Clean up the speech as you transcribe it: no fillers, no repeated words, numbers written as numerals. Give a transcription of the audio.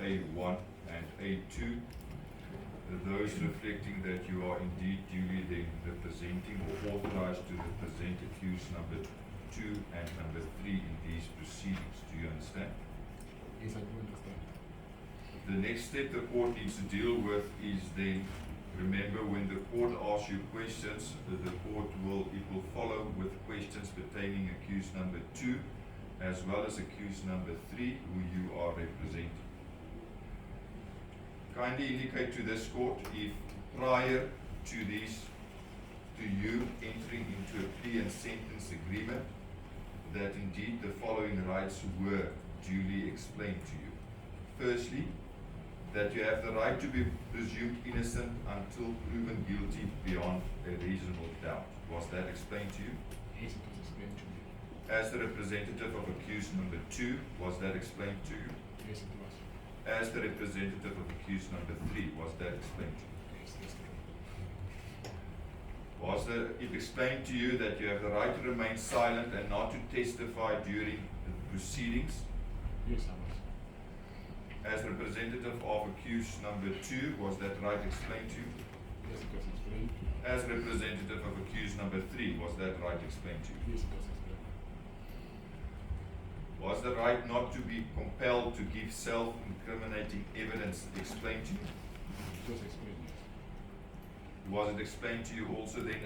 A1 and A2, those reflecting that you are indeed duly then representing or authorized to represent accused number 2 and number 3 in these proceedings. Do you understand? Yes, I do understand. The next step the court needs to deal with is then, remember, when the court asks you questions, the court will follow with questions pertaining accused number 2 as well as accused number 3 who you are representing. Kindly indicate to this court if prior to you entering into a plea and sentence agreement that indeed the following rights were duly explained to you. Firstly, that you have the right to be presumed innocent until proven guilty beyond a reasonable doubt. Was that explained to you? Yes, it was explained to me. As the representative of accused number 2, was that explained to you? Yes, it was. As the representative of accused number 3, was that explained to you? Yes, yes, it Was it explained to you that you have the right to remain silent and not to testify during the proceedings? was. Yes, I was. As representative of accused number 2, was that right explained to you? Yes, it was explained. As representative of accused number 3, was that right explained to you? Yes, it was explained. Was the right not to be compelled to give self-incriminating evidence explained to you? It was explained. Was it explained to you also then